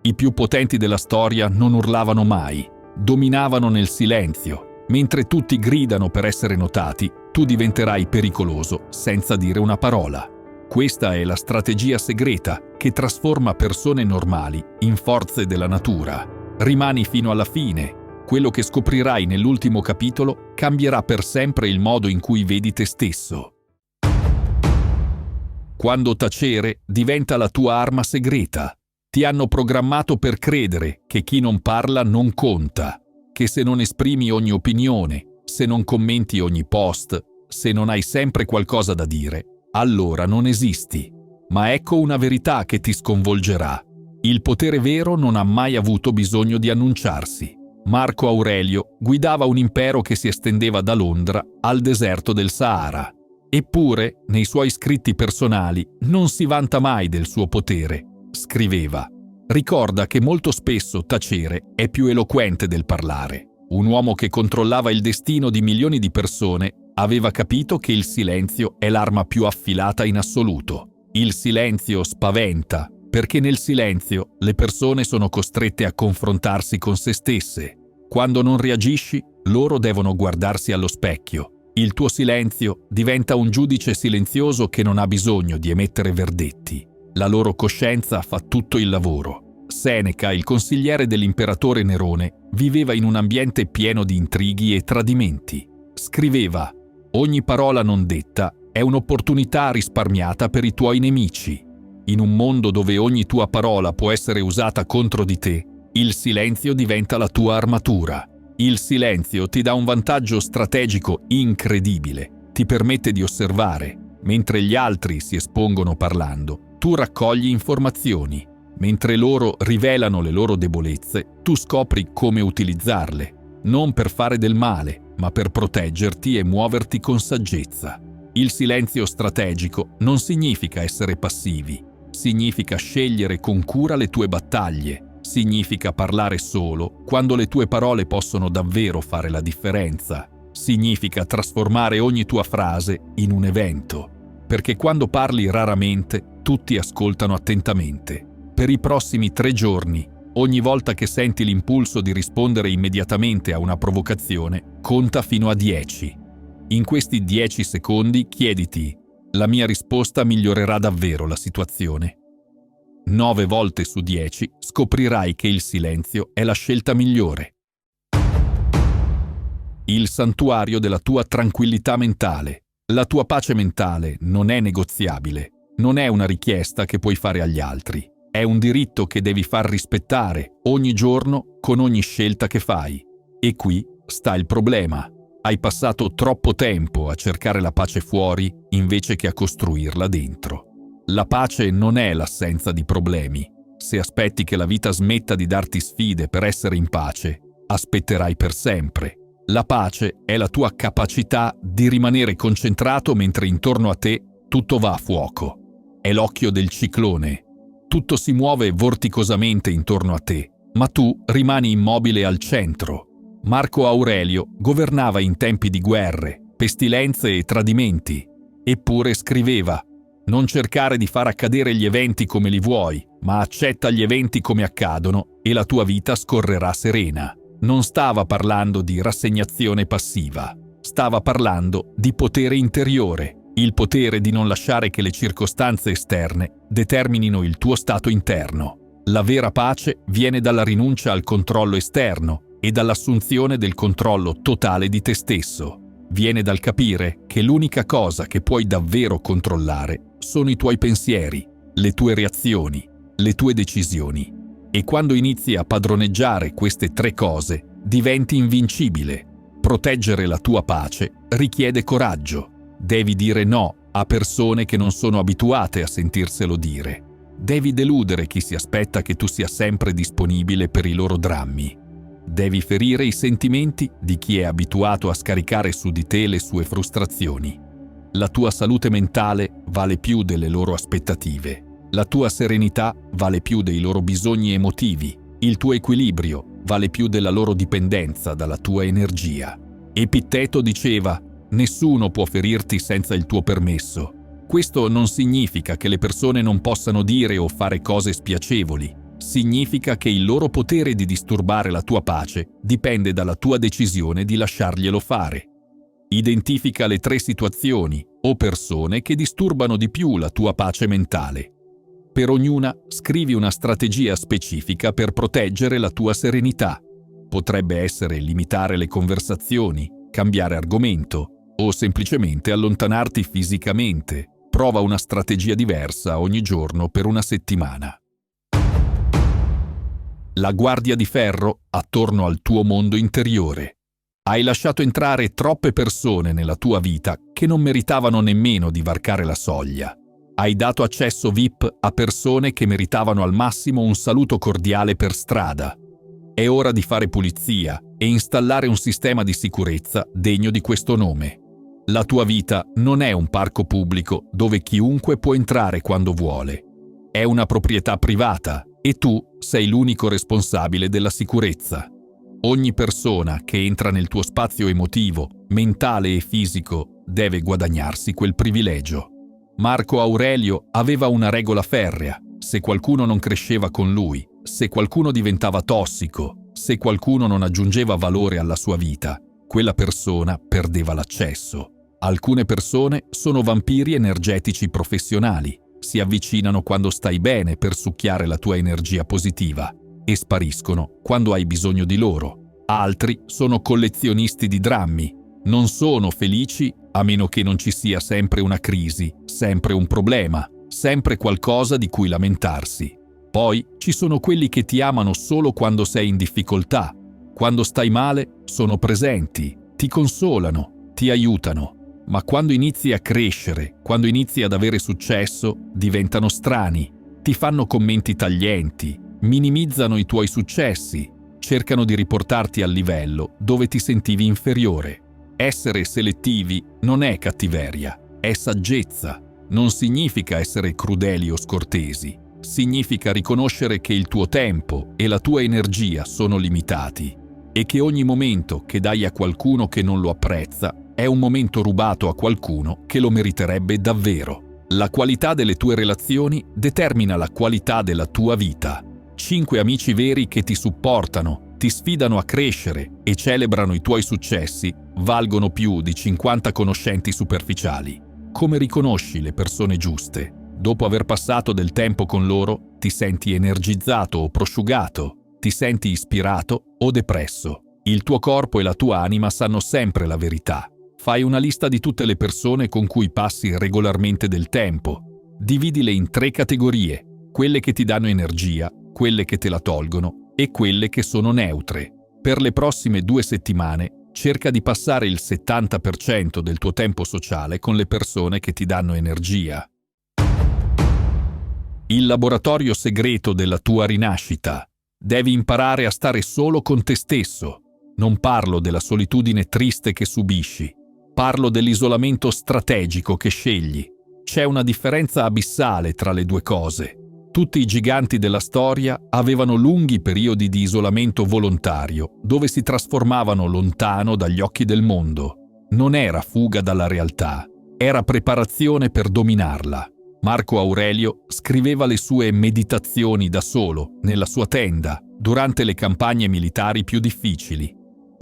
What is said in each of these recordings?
I più potenti della storia non urlavano mai, dominavano nel silenzio. Mentre tutti gridano per essere notati, tu diventerai pericoloso senza dire una parola. Questa è la strategia segreta che trasforma persone normali in forze della natura. Rimani fino alla fine. Quello che scoprirai nell'ultimo capitolo cambierà per sempre il modo in cui vedi te stesso. Quando tacere diventa la tua arma segreta. Ti hanno programmato per credere che chi non parla non conta, che se non esprimi ogni opinione, se non commenti ogni post, se non hai sempre qualcosa da dire, allora non esisti. Ma ecco una verità che ti sconvolgerà. Il potere vero non ha mai avuto bisogno di annunciarsi. Marco Aurelio guidava un impero che si estendeva da Londra al deserto del Sahara. Eppure, nei suoi scritti personali, non si vanta mai del suo potere. Scriveva: ricorda che molto spesso tacere è più eloquente del parlare. Un uomo che controllava il destino di milioni di persone aveva capito che il silenzio è l'arma più affilata in assoluto. Il silenzio spaventa, perché nel silenzio le persone sono costrette a confrontarsi con se stesse. Quando non reagisci, loro devono guardarsi allo specchio. Il tuo silenzio diventa un giudice silenzioso che non ha bisogno di emettere verdetti. La loro coscienza fa tutto il lavoro. Seneca, il consigliere dell'imperatore Nerone, viveva in un ambiente pieno di intrighi e tradimenti. Scriveva: ogni parola non detta è un'opportunità risparmiata per i tuoi nemici. In un mondo dove ogni tua parola può essere usata contro di te, il silenzio diventa la tua armatura. Il silenzio ti dà un vantaggio strategico incredibile. Ti permette di osservare. Mentre gli altri si espongono parlando, tu raccogli informazioni. Mentre loro rivelano le loro debolezze, tu scopri come utilizzarle. Non per fare del male, ma per proteggerti e muoverti con saggezza. Il silenzio strategico non significa essere passivi. Significa scegliere con cura le tue battaglie. Significa parlare solo quando le tue parole possono davvero fare la differenza. Significa trasformare ogni tua frase in un evento. Perché quando parli raramente, tutti ascoltano attentamente. Per i prossimi 3 giorni, ogni volta che senti l'impulso di rispondere immediatamente a una provocazione, conta fino a 10. In questi 10 secondi chiediti: la mia risposta migliorerà davvero la situazione? 9 volte su 10 scoprirai che il silenzio è la scelta migliore. Il santuario della tua tranquillità mentale. La tua pace mentale non è negoziabile, non è una richiesta che puoi fare agli altri, è un diritto che devi far rispettare ogni giorno con ogni scelta che fai. E qui sta il problema. Hai passato troppo tempo a cercare la pace fuori invece che a costruirla dentro. La pace non è l'assenza di problemi. Se aspetti che la vita smetta di darti sfide per essere in pace, aspetterai per sempre. La pace è la tua capacità di rimanere concentrato mentre intorno a te tutto va a fuoco. È l'occhio del ciclone. Tutto si muove vorticosamente intorno a te, ma tu rimani immobile al centro. Marco Aurelio governava in tempi di guerre, pestilenze e tradimenti. Eppure scriveva: non cercare di far accadere gli eventi come li vuoi, ma accetta gli eventi come accadono e la tua vita scorrerà serena. Non stava parlando di rassegnazione passiva, stava parlando di potere interiore, il potere di non lasciare che le circostanze esterne determinino il tuo stato interno. La vera pace viene dalla rinuncia al controllo esterno e dall'assunzione del controllo totale di te stesso. Viene dal capire che l'unica cosa che puoi davvero controllare sono i tuoi pensieri, le tue reazioni, le tue decisioni. E quando inizi a padroneggiare queste 3 cose, diventi invincibile. Proteggere la tua pace richiede coraggio. Devi dire no a persone che non sono abituate a sentirselo dire. Devi deludere chi si aspetta che tu sia sempre disponibile per i loro drammi. Devi ferire i sentimenti di chi è abituato a scaricare su di te le sue frustrazioni. La tua salute mentale vale più delle loro aspettative. La tua serenità vale più dei loro bisogni emotivi. Il tuo equilibrio vale più della loro dipendenza dalla tua energia. Epitteto diceva: nessuno può ferirti senza il tuo permesso. Questo non significa che le persone non possano dire o fare cose spiacevoli. significa che il loro potere di disturbare la tua pace dipende dalla tua decisione di lasciarglielo fare. Identifica le 3 situazioni o persone che disturbano di più la tua pace mentale. Per ognuna scrivi una strategia specifica per proteggere la tua serenità. Potrebbe essere limitare le conversazioni, cambiare argomento o semplicemente allontanarti fisicamente. Prova una strategia diversa ogni giorno per una settimana. La guardia di ferro attorno al tuo mondo interiore. Hai lasciato entrare troppe persone nella tua vita che non meritavano nemmeno di varcare la soglia. Hai dato accesso VIP a persone che meritavano al massimo un saluto cordiale per strada. È ora di fare pulizia e installare un sistema di sicurezza degno di questo nome. La tua vita non è un parco pubblico dove chiunque può entrare quando vuole. È una proprietà privata e tu sei l'unico responsabile della sicurezza. Ogni persona che entra nel tuo spazio emotivo, mentale e fisico deve guadagnarsi quel privilegio. Marco Aurelio aveva una regola ferrea: se qualcuno non cresceva con lui, se qualcuno diventava tossico, se qualcuno non aggiungeva valore alla sua vita, quella persona perdeva l'accesso. Alcune persone sono vampiri energetici professionali, si avvicinano quando stai bene per succhiare la tua energia positiva e spariscono quando hai bisogno di loro. Altri sono collezionisti di drammi, non sono felici a meno che non ci sia sempre una crisi, sempre un problema, sempre qualcosa di cui lamentarsi. Poi ci sono quelli che ti amano solo quando sei in difficoltà. Quando stai male, sono presenti, ti consolano, ti aiutano. Ma quando inizi a crescere, quando inizi ad avere successo, diventano strani, ti fanno commenti taglienti, minimizzano i tuoi successi, cercano di riportarti al livello dove ti sentivi inferiore. Essere selettivi non è cattiveria, è saggezza. Non significa essere crudeli o scortesi. Significa riconoscere che il tuo tempo e la tua energia sono limitati e che ogni momento che dai a qualcuno che non lo apprezza è un momento rubato a qualcuno che lo meriterebbe davvero. La qualità delle tue relazioni determina la qualità della tua vita. 5 amici veri che ti supportano, ti sfidano a crescere e celebrano i tuoi successi valgono più di 50 conoscenti superficiali. Come riconosci le persone giuste? Dopo aver passato del tempo con loro, ti senti energizzato o prosciugato, ti senti ispirato o depresso. Il tuo corpo e la tua anima sanno sempre la verità. Fai una lista di tutte le persone con cui passi regolarmente del tempo. Dividile in 3 categorie: quelle che ti danno energia, quelle che te la tolgono e quelle che sono neutre. Per le prossime 2 settimane cerca di passare il 70% del tuo tempo sociale con le persone che ti danno energia. Il laboratorio segreto della tua rinascita. Devi imparare a stare solo con te stesso. Non parlo della solitudine triste che subisci. Parlo dell'isolamento strategico che scegli. C'è una differenza abissale tra le 2 cose. Tutti i giganti della storia avevano lunghi periodi di isolamento volontario, dove si trasformavano lontano dagli occhi del mondo. Non era fuga dalla realtà, era preparazione per dominarla. Marco Aurelio scriveva le sue meditazioni da solo, nella sua tenda, durante le campagne militari più difficili.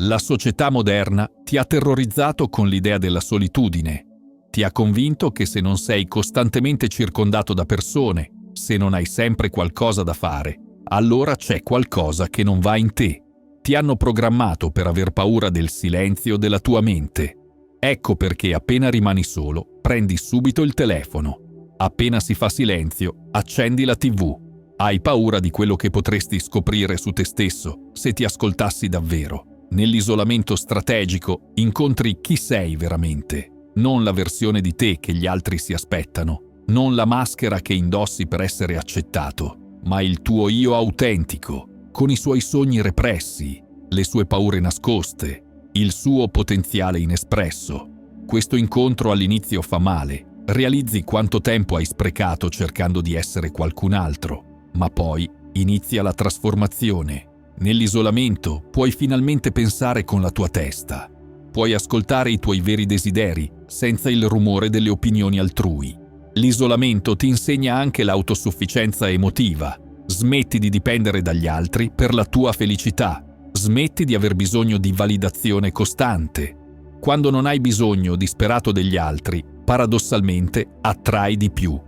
La società moderna ti ha terrorizzato con l'idea della solitudine. Ti ha convinto che se non sei costantemente circondato da persone, se non hai sempre qualcosa da fare, allora c'è qualcosa che non va in te. Ti hanno programmato per aver paura del silenzio della tua mente. Ecco perché appena rimani solo, prendi subito il telefono. Appena si fa silenzio, accendi la TV. Hai paura di quello che potresti scoprire su te stesso se ti ascoltassi davvero. Nell'isolamento strategico incontri chi sei veramente, non la versione di te che gli altri si aspettano, non la maschera che indossi per essere accettato, ma il tuo io autentico, con i suoi sogni repressi, le sue paure nascoste, il suo potenziale inespresso. Questo incontro all'inizio fa male. Realizzi quanto tempo hai sprecato cercando di essere qualcun altro, ma poi inizia la trasformazione. Nell'isolamento puoi finalmente pensare con la tua testa. Puoi ascoltare i tuoi veri desideri senza il rumore delle opinioni altrui. L'isolamento ti insegna anche l'autosufficienza emotiva. Smetti di dipendere dagli altri per la tua felicità. Smetti di aver bisogno di validazione costante. Quando non hai bisogno disperato degli altri, paradossalmente attrai di più.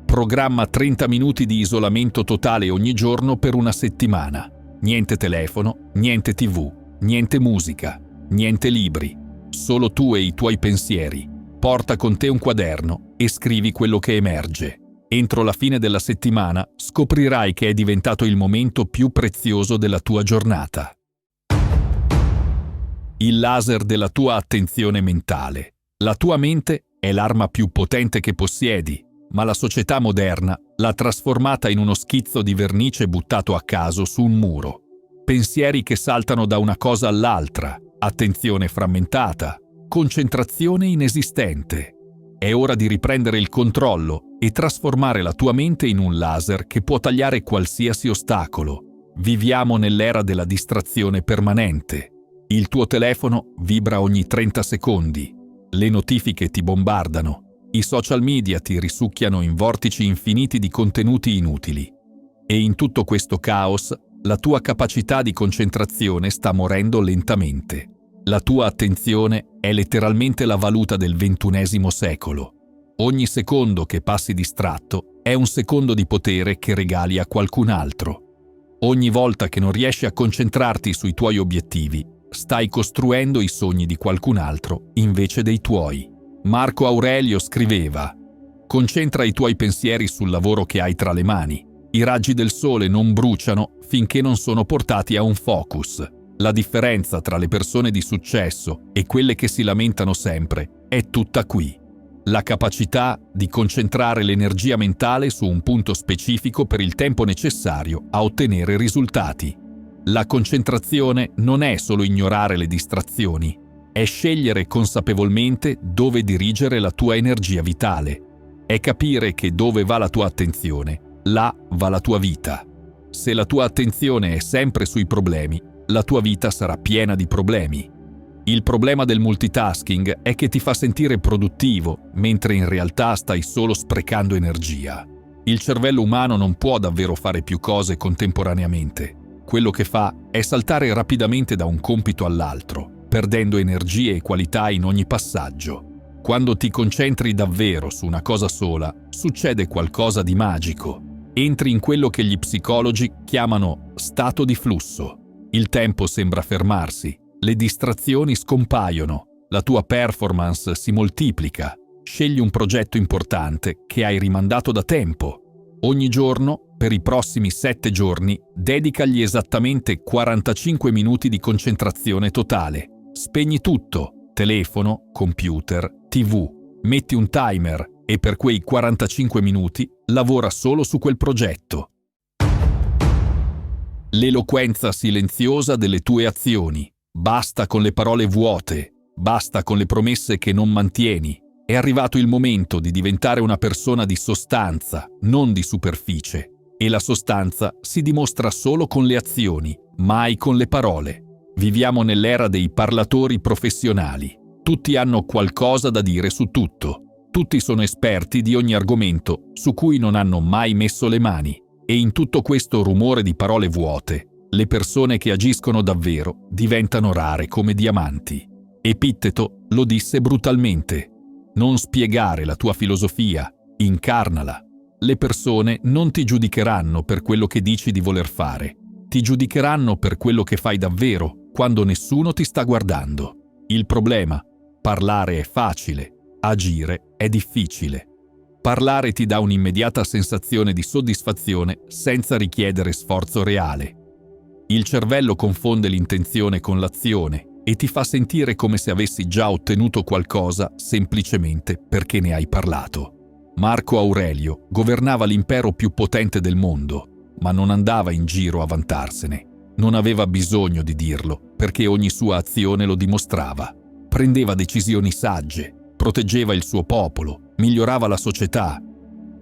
Programma 30 minuti di isolamento totale ogni giorno per una settimana. Niente telefono, niente TV, niente musica, niente libri. Solo tu e i tuoi pensieri. Porta con te un quaderno e scrivi quello che emerge. Entro la fine della settimana scoprirai che è diventato il momento più prezioso della tua giornata. Il laser della tua attenzione mentale. La tua mente è l'arma più potente che possiedi, ma la società moderna l'ha trasformata in uno schizzo di vernice buttato a caso su un muro. Pensieri che saltano da una cosa all'altra, attenzione frammentata, concentrazione inesistente. È ora di riprendere il controllo e trasformare la tua mente in un laser che può tagliare qualsiasi ostacolo. Viviamo nell'era della distrazione permanente. Il tuo telefono vibra ogni 30 secondi. Le notifiche ti bombardano. I social media ti risucchiano in vortici infiniti di contenuti inutili. E in tutto questo caos, la tua capacità di concentrazione sta morendo lentamente. La tua attenzione è letteralmente la valuta del XXI secolo. Ogni secondo che passi distratto è un secondo di potere che regali a qualcun altro. Ogni volta che non riesci a concentrarti sui tuoi obiettivi, stai costruendo i sogni di qualcun altro invece dei tuoi. Marco Aurelio scriveva: «Concentra i tuoi pensieri sul lavoro che hai tra le mani. I raggi del sole non bruciano finché non sono portati a un focus. La differenza tra le persone di successo e quelle che si lamentano sempre è tutta qui. La capacità di concentrare l'energia mentale su un punto specifico per il tempo necessario a ottenere risultati. La concentrazione non è solo ignorare le distrazioni, è scegliere consapevolmente dove dirigere la tua energia vitale. È capire che dove va la tua attenzione, là va la tua vita. Se la tua attenzione è sempre sui problemi, la tua vita sarà piena di problemi. Il problema del multitasking è che ti fa sentire produttivo, mentre in realtà stai solo sprecando energia. Il cervello umano non può davvero fare più cose contemporaneamente. Quello che fa è saltare rapidamente da un compito all'altro, perdendo energie e qualità in ogni passaggio. Quando ti concentri davvero su una cosa sola, succede qualcosa di magico. Entri in quello che gli psicologi chiamano stato di flusso. Il tempo sembra fermarsi, le distrazioni scompaiono, la tua performance si moltiplica. Scegli un progetto importante che hai rimandato da tempo. Ogni giorno, per i prossimi 7 giorni, dedicagli esattamente 45 minuti di concentrazione totale. Spegni tutto, telefono, computer, TV, metti un timer e per quei 45 minuti lavora solo su quel progetto. L'eloquenza silenziosa delle tue azioni. Basta con le parole vuote, basta con le promesse che non mantieni. È arrivato il momento di diventare una persona di sostanza, non di superficie. E la sostanza si dimostra solo con le azioni, mai con le parole. Viviamo nell'era dei parlatori professionali. Tutti hanno qualcosa da dire su tutto. Tutti sono esperti di ogni argomento su cui non hanno mai messo le mani. E in tutto questo rumore di parole vuote, le persone che agiscono davvero diventano rare come diamanti. Epitteto lo disse brutalmente: non spiegare la tua filosofia, incarnala. Le persone non ti giudicheranno per quello che dici di voler fare, ti giudicheranno per quello che fai davvero quando nessuno ti sta guardando. Il problema: parlare è facile, agire è difficile. Parlare ti dà un'immediata sensazione di soddisfazione senza richiedere sforzo reale. Il cervello confonde l'intenzione con l'azione e ti fa sentire come se avessi già ottenuto qualcosa semplicemente perché ne hai parlato. Marco Aurelio governava l'impero più potente del mondo, ma non andava in giro a vantarsene. Non aveva bisogno di dirlo, perché ogni sua azione lo dimostrava. Prendeva decisioni sagge, proteggeva il suo popolo, migliorava la società.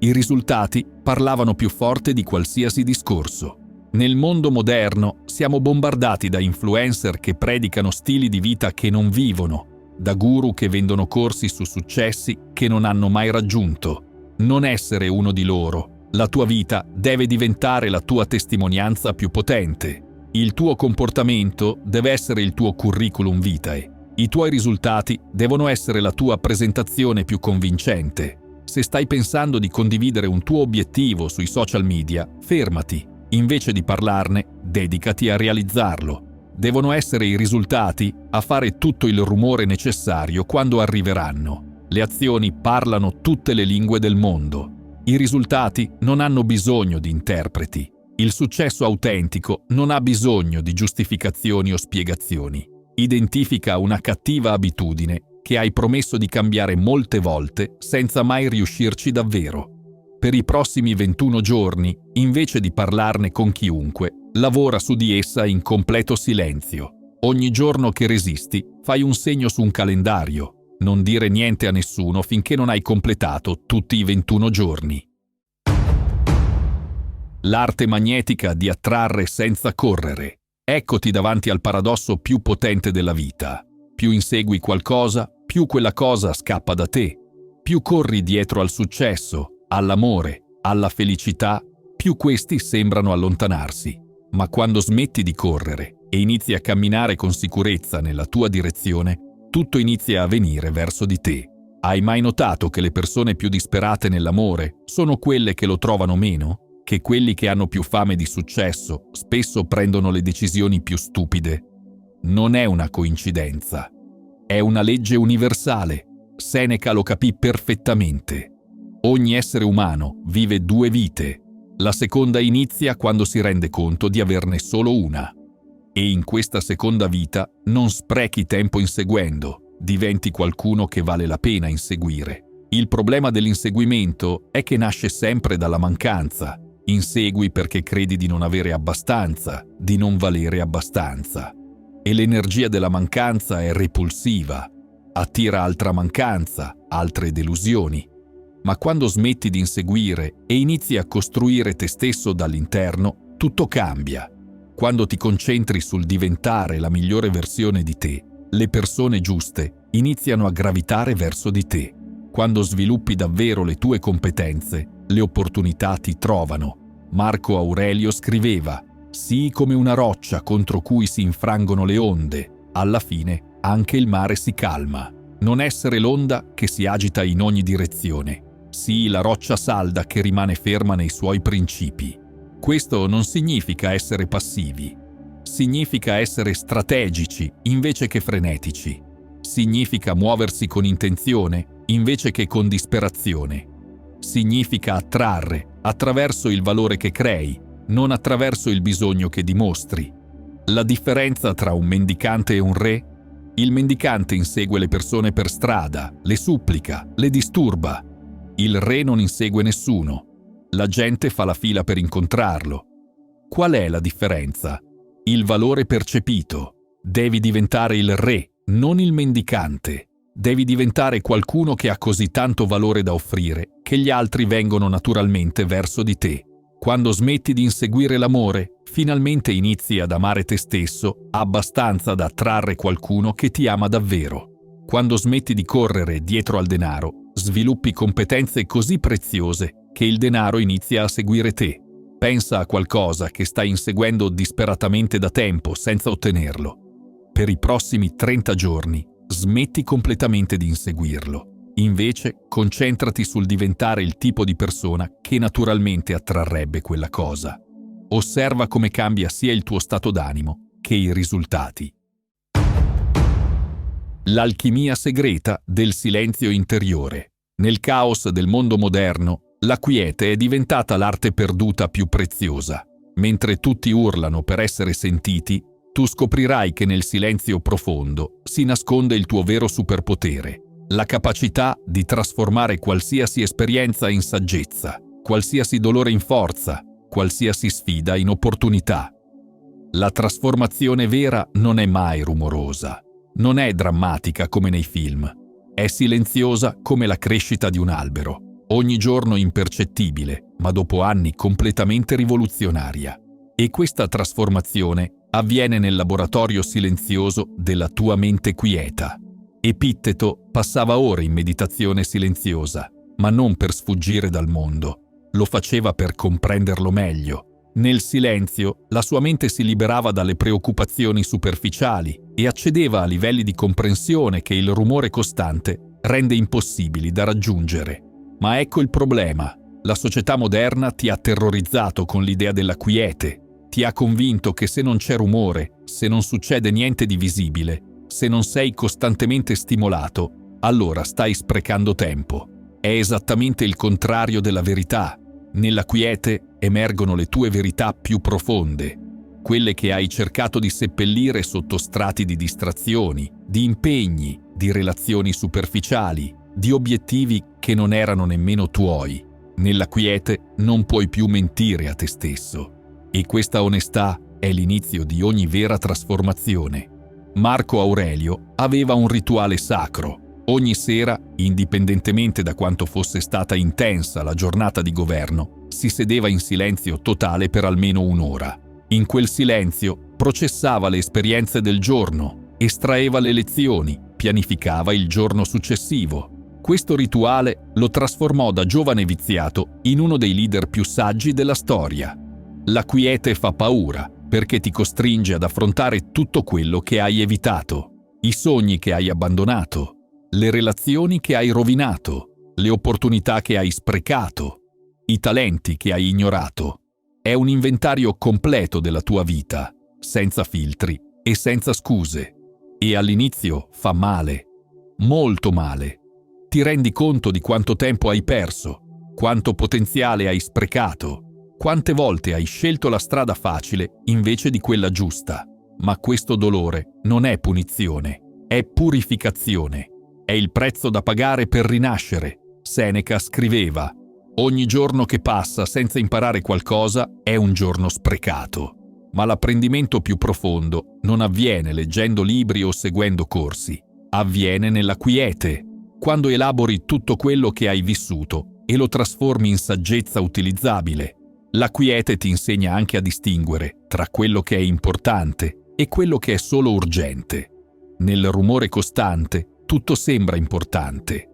I risultati parlavano più forte di qualsiasi discorso. Nel mondo moderno siamo bombardati da influencer che predicano stili di vita che non vivono, da guru che vendono corsi su successi che non hanno mai raggiunto. Non essere uno di loro, La tua vita deve diventare la tua testimonianza più potente. Il tuo comportamento deve essere il tuo curriculum vitae. I tuoi risultati devono essere la tua presentazione più convincente. Se stai pensando di condividere un tuo obiettivo sui social media, fermati. Invece di parlarne, dedicati a realizzarlo. Devono essere i risultati a fare tutto il rumore necessario quando arriveranno. Le azioni parlano tutte le lingue del mondo. I risultati non hanno bisogno di interpreti. Il successo autentico non ha bisogno di giustificazioni o spiegazioni. Identifica una cattiva abitudine che hai promesso di cambiare molte volte senza mai riuscirci davvero. Per i prossimi 21 giorni, invece di parlarne con chiunque, lavora su di essa in completo silenzio. Ogni giorno che resisti, fai un segno su un calendario. Non dire niente a nessuno finché non hai completato tutti i 21 giorni. L'arte magnetica di attrarre senza correre. Eccoti davanti al paradosso più potente della vita. Più insegui qualcosa, più quella cosa scappa da te. Più corri dietro al successo, all'amore, alla felicità, più questi sembrano allontanarsi. Ma quando smetti di correre e inizi a camminare con sicurezza nella tua direzione, tutto inizia a venire verso di te. Hai mai notato che le persone più disperate nell'amore sono quelle che lo trovano meno? Che quelli che hanno più fame di successo spesso prendono le decisioni più stupide? Non è una coincidenza. È una legge universale. Seneca lo capì perfettamente. Ogni essere umano vive due vite. La seconda inizia quando si rende conto di averne solo una. E in questa seconda vita non sprechi tempo inseguendo, diventi qualcuno che vale la pena inseguire. Il problema dell'inseguimento è che nasce sempre dalla mancanza. Insegui perché credi di non avere abbastanza, di non valere abbastanza. E l'energia della mancanza è repulsiva. Attira altra mancanza, altre delusioni. Ma quando smetti di inseguire e inizi a costruire te stesso dall'interno, tutto cambia. Quando ti concentri sul diventare la migliore versione di te, le persone giuste iniziano a gravitare verso di te. Quando sviluppi davvero le tue competenze, le opportunità ti trovano. Marco Aurelio scriveva: «Sii come una roccia contro cui si infrangono le onde. Alla fine anche il mare si calma. Non essere l'onda che si agita in ogni direzione. Sii la roccia salda che rimane ferma nei suoi principi». Questo non significa essere passivi. Significa essere strategici invece che frenetici. Significa muoversi con intenzione invece che con disperazione. Significa attrarre attraverso il valore che crei, non attraverso il bisogno che dimostri. La differenza tra un mendicante e un re? Il mendicante insegue le persone per strada, le supplica, le disturba. Il re non insegue nessuno. La gente fa la fila per incontrarlo. Qual è la differenza? Il valore percepito. Devi diventare il re, non il mendicante. Devi diventare qualcuno che ha così tanto valore da offrire che gli altri vengono naturalmente verso di te. Quando smetti di inseguire l'amore, finalmente inizi ad amare te stesso abbastanza da attrarre qualcuno che ti ama davvero. Quando smetti di correre dietro al denaro, sviluppi competenze così preziose che il denaro inizia a seguire te. Pensa a qualcosa che stai inseguendo disperatamente da tempo senza ottenerlo. Per i prossimi 30 giorni smetti completamente di inseguirlo. Invece, concentrati sul diventare il tipo di persona che naturalmente attrarrebbe quella cosa. Osserva come cambia sia il tuo stato d'animo che i risultati. L'alchimia segreta del silenzio interiore. Nel caos del mondo moderno, la quiete è diventata l'arte perduta più preziosa. Mentre tutti urlano per essere sentiti, tu scoprirai che nel silenzio profondo si nasconde il tuo vero superpotere, la capacità di trasformare qualsiasi esperienza in saggezza, qualsiasi dolore in forza, qualsiasi sfida in opportunità. La trasformazione vera non è mai rumorosa, non è drammatica come nei film, è silenziosa come la crescita di un albero. Ogni giorno impercettibile, ma dopo anni completamente rivoluzionaria. E questa trasformazione avviene nel laboratorio silenzioso della tua mente quieta. Epitteto passava ore in meditazione silenziosa, ma non per sfuggire dal mondo. lo faceva per comprenderlo meglio. Nel silenzio, la sua mente si liberava dalle preoccupazioni superficiali e accedeva a livelli di comprensione che il rumore costante rende impossibili da raggiungere. Ma ecco il problema. La società moderna ti ha terrorizzato con l'idea della quiete, ti ha convinto che se non c'è rumore, se non succede niente di visibile, se non sei costantemente stimolato, allora stai sprecando tempo. È esattamente il contrario della verità. Nella quiete emergono le tue verità più profonde, quelle che hai cercato di seppellire sotto strati di distrazioni, di impegni, di relazioni superficiali, di obiettivi che non erano nemmeno tuoi. Nella quiete non puoi più mentire a te stesso. E questa onestà è l'inizio di ogni vera trasformazione. Marco Aurelio aveva un rituale sacro. Ogni sera, indipendentemente da quanto fosse stata intensa la giornata di governo, si sedeva in silenzio totale per almeno un'ora. In quel silenzio processava le esperienze del giorno, estraeva le lezioni, pianificava il giorno successivo. Questo rituale lo trasformò da giovane viziato in uno dei leader più saggi della storia. La quiete fa paura perché ti costringe ad affrontare tutto quello che hai evitato, i sogni che hai abbandonato, le relazioni che hai rovinato, le opportunità che hai sprecato, i talenti che hai ignorato. È un inventario completo della tua vita, senza filtri e senza scuse. E all'inizio fa male, molto male. Ti rendi conto di quanto tempo hai perso, quanto potenziale hai sprecato, quante volte hai scelto la strada facile invece di quella giusta. Ma questo dolore non è punizione, è purificazione. È il prezzo da pagare per rinascere. Seneca scriveva: «Ogni giorno che passa senza imparare qualcosa è un giorno sprecato». Ma l'apprendimento più profondo non avviene leggendo libri o seguendo corsi. Avviene nella quiete, quando elabori tutto quello che hai vissuto e lo trasformi in saggezza utilizzabile. La quiete ti insegna anche a distinguere tra quello che è importante e quello che è solo urgente. Nel rumore costante tutto sembra importante.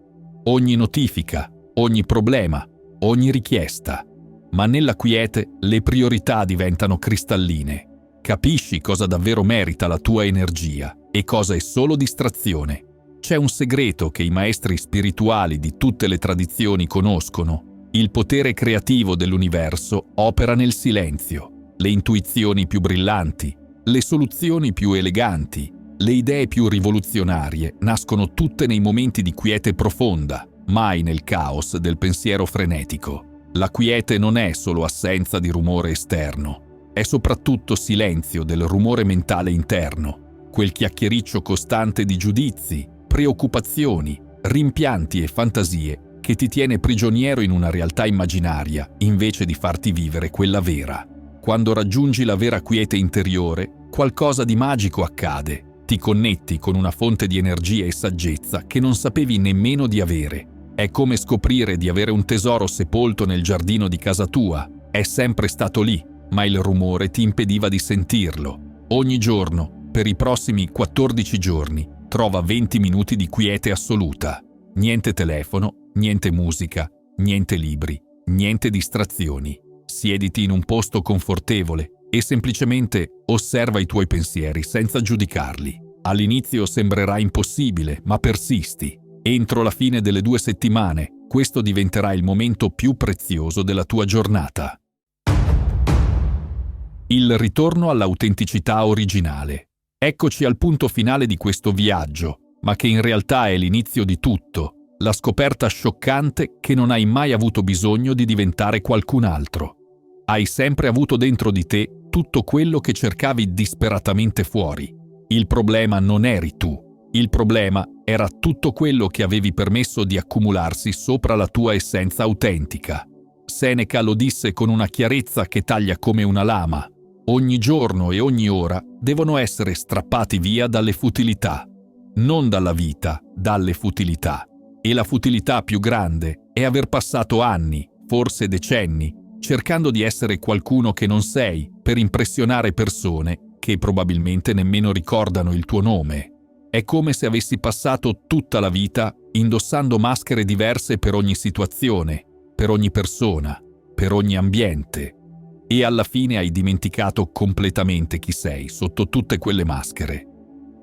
Ogni notifica, ogni problema, ogni richiesta. Ma nella quiete le priorità diventano cristalline. Capisci cosa davvero merita la tua energia e cosa è solo distrazione. C'è un segreto che i maestri spirituali di tutte le tradizioni conoscono. Il potere creativo dell'universo opera nel silenzio. Le intuizioni più brillanti, le soluzioni più eleganti, le idee più rivoluzionarie nascono tutte nei momenti di quiete profonda, mai nel caos del pensiero frenetico. La quiete non è solo assenza di rumore esterno, è soprattutto silenzio del rumore mentale interno, quel chiacchiericcio costante di giudizi, preoccupazioni, rimpianti e fantasie che ti tiene prigioniero in una realtà immaginaria invece di farti vivere quella vera. Quando raggiungi la vera quiete interiore, qualcosa di magico accade. Ti connetti con una fonte di energia e saggezza che non sapevi nemmeno di avere. È come scoprire di avere un tesoro sepolto nel giardino di casa tua. È sempre stato lì, ma il rumore ti impediva di sentirlo. Ogni giorno, per i prossimi 14 giorni, trova 20 minuti di quiete assoluta. Niente telefono, niente musica, niente libri, niente distrazioni. Siediti in un posto confortevole e semplicemente osserva i tuoi pensieri senza giudicarli. All'inizio sembrerà impossibile, ma persisti. Entro la fine delle 2 settimane, questo diventerà il momento più prezioso della tua giornata. Il ritorno all'autenticità originale. Eccoci al punto finale di questo viaggio, ma che in realtà è l'inizio di tutto. La scoperta scioccante che non hai mai avuto bisogno di diventare qualcun altro. Hai sempre avuto dentro di te tutto quello che cercavi disperatamente fuori. Il problema non eri tu. Il problema era tutto quello che avevi permesso di accumularsi sopra la tua essenza autentica. Seneca lo disse con una chiarezza che taglia come una lama. Ogni giorno e ogni ora devono essere strappati via dalle futilità. Non dalla vita, dalle futilità. E la futilità più grande è aver passato anni, forse decenni, cercando di essere qualcuno che non sei per impressionare persone che probabilmente nemmeno ricordano il tuo nome. È come se avessi passato tutta la vita indossando maschere diverse per ogni situazione, per ogni persona. per ogni ambiente. E alla fine hai dimenticato completamente chi sei sotto tutte quelle maschere.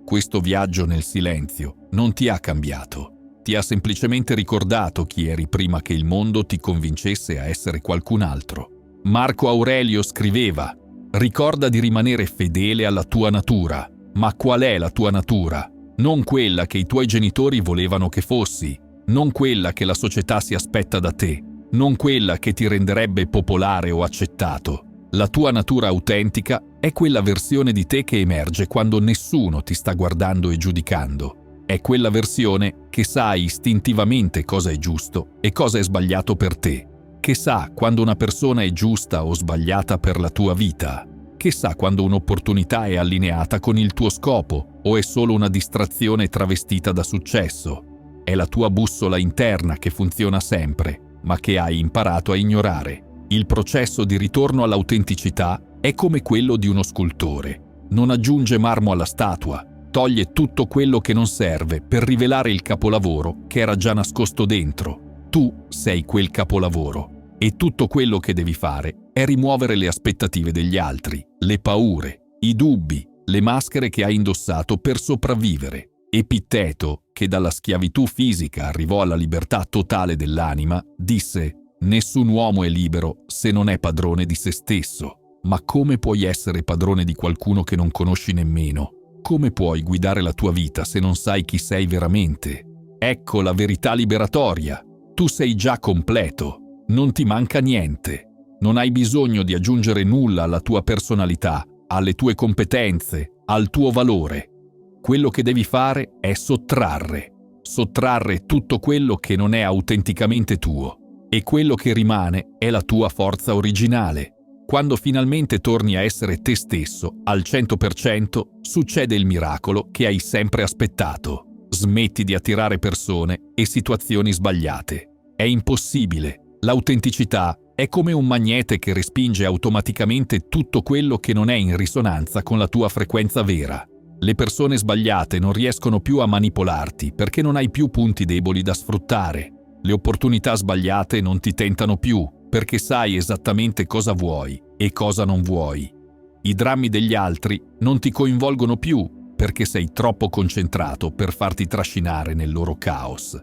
Questo viaggio nel silenzio non ti ha cambiato. Ti ha semplicemente ricordato chi eri prima che il mondo ti convincesse a essere qualcun altro. Marco Aurelio scriveva: ricorda di rimanere fedele alla tua natura. Ma qual è la tua natura? Non quella che i tuoi genitori volevano che fossi, non quella che la società si aspetta da te, non quella che ti renderebbe popolare o accettato. La tua natura autentica è quella versione di te che emerge quando nessuno ti sta guardando e giudicando. È quella versione che sa istintivamente cosa è giusto e cosa è sbagliato per te, che sa quando una persona è giusta o sbagliata per la tua vita, che sa quando un'opportunità è allineata con il tuo scopo o è solo una distrazione travestita da successo. È la tua bussola interna che funziona sempre, ma che hai imparato a ignorare. Il processo di ritorno all'autenticità è come quello di uno scultore. Non aggiunge marmo alla statua, toglie tutto quello che non serve per rivelare il capolavoro che era già nascosto dentro. Tu sei quel capolavoro e tutto quello che devi fare è rimuovere le aspettative degli altri, le paure, i dubbi, le maschere che hai indossato per sopravvivere. Epitteto, che dalla schiavitù fisica arrivò alla libertà totale dell'anima, disse: nessun uomo è libero se non è padrone di se stesso. Ma come puoi essere padrone di qualcuno che non conosci nemmeno? Come puoi guidare la tua vita se non sai chi sei veramente? Ecco la verità liberatoria. Tu sei già completo. Non ti manca niente. Non hai bisogno di aggiungere nulla alla tua personalità, alle tue competenze, al tuo valore. Quello che devi fare è sottrarre tutto quello che non è autenticamente tuo, e quello che rimane è la tua forza originale. Quando finalmente torni a essere te stesso, al 100%, succede il miracolo che hai sempre aspettato. Smetti di attirare persone e situazioni sbagliate. È impossibile. L'autenticità è come un magnete che respinge automaticamente tutto quello che non è in risonanza con la tua frequenza vera. Le persone sbagliate non riescono più a manipolarti perché non hai più punti deboli da sfruttare. Le opportunità sbagliate non ti tentano più perché sai esattamente cosa vuoi e cosa non vuoi. I drammi degli altri non ti coinvolgono più perché sei troppo concentrato per farti trascinare nel loro caos.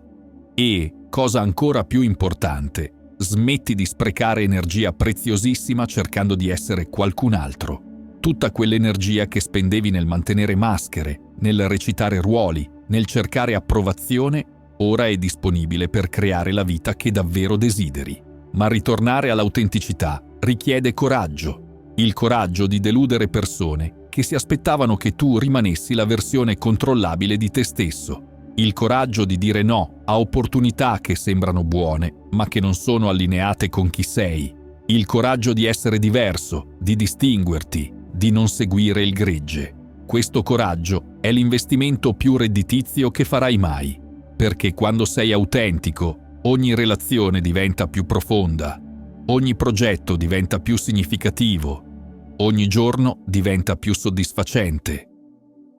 E, cosa ancora più importante, smetti di sprecare energia preziosissima cercando di essere qualcun altro. Tutta quell'energia che spendevi nel mantenere maschere, nel recitare ruoli, nel cercare approvazione, ora è disponibile per creare la vita che davvero desideri. Ma ritornare all'autenticità richiede coraggio. Il coraggio di deludere persone che si aspettavano che tu rimanessi la versione controllabile di te stesso. Il coraggio di dire no a opportunità che sembrano buone, ma che non sono allineate con chi sei. Il coraggio di essere diverso, di distinguerti, di non seguire il gregge. Questo coraggio è l'investimento più redditizio che farai mai, perché quando sei autentico, ogni relazione diventa più profonda, ogni progetto diventa più significativo, ogni giorno diventa più soddisfacente.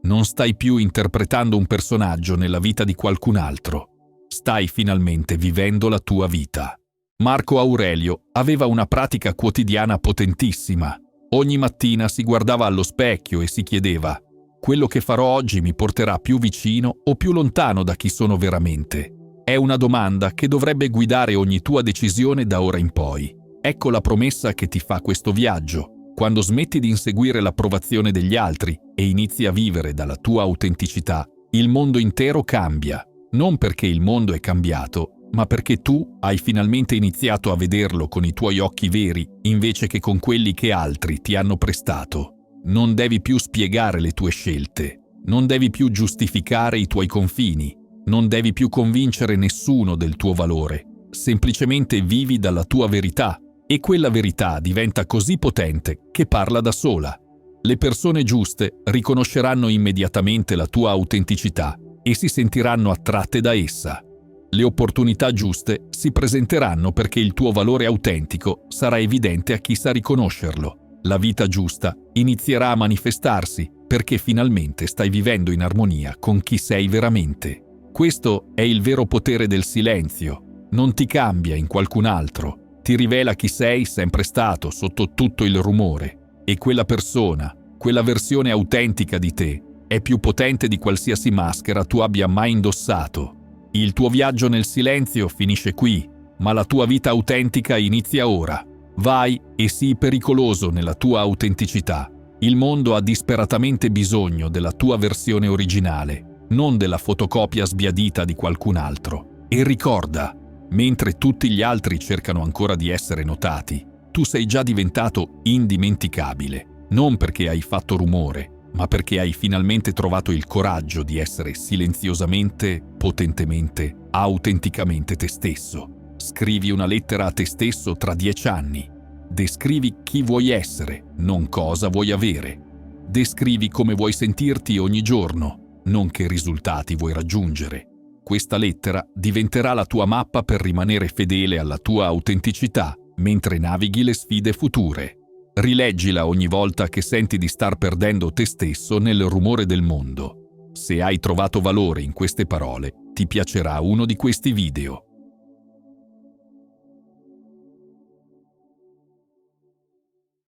Non stai più interpretando un personaggio nella vita di qualcun altro. Stai finalmente vivendo la tua vita. Marco Aurelio aveva una pratica quotidiana potentissima. Ogni mattina si guardava allo specchio e si chiedeva: quello che farò oggi mi porterà più vicino o più lontano da chi sono veramente? È una domanda che dovrebbe guidare ogni tua decisione da ora in poi. Ecco la promessa che ti fa questo viaggio. Quando smetti di inseguire l'approvazione degli altri e inizi a vivere dalla tua autenticità, il mondo intero cambia. Non perché il mondo è cambiato, ma perché tu hai finalmente iniziato a vederlo con i tuoi occhi veri invece che con quelli che altri ti hanno prestato. Non devi più spiegare le tue scelte, non devi più giustificare i tuoi confini, non devi più convincere nessuno del tuo valore. Semplicemente vivi dalla tua verità e quella verità diventa così potente che parla da sola. Le persone giuste riconosceranno immediatamente la tua autenticità e si sentiranno attratte da essa. Le opportunità giuste si presenteranno perché il tuo valore autentico sarà evidente a chi sa riconoscerlo. La vita giusta inizierà a manifestarsi perché finalmente stai vivendo in armonia con chi sei veramente. Questo è il vero potere del silenzio. Non ti cambia in qualcun altro, ti rivela chi sei sempre stato sotto tutto il rumore. E quella persona, quella versione autentica di te, è più potente di qualsiasi maschera tu abbia mai indossato. Il tuo viaggio nel silenzio finisce qui, ma la tua vita autentica inizia ora. Vai e sii pericoloso nella tua autenticità. Il mondo ha disperatamente bisogno della tua versione originale, non della fotocopia sbiadita di qualcun altro. E ricorda, mentre tutti gli altri cercano ancora di essere notati, tu sei già diventato indimenticabile, non perché hai fatto rumore, ma perché hai finalmente trovato il coraggio di essere silenziosamente, potentemente, autenticamente te stesso. Scrivi una lettera a te stesso tra 10 anni. Descrivi chi vuoi essere, non cosa vuoi avere. Descrivi come vuoi sentirti ogni giorno, non che risultati vuoi raggiungere. Questa lettera diventerà la tua mappa per rimanere fedele alla tua autenticità mentre navighi le sfide future. Rileggila ogni volta che senti di star perdendo te stesso nel rumore del mondo. Se hai trovato valore in queste parole, ti piacerà uno di questi video.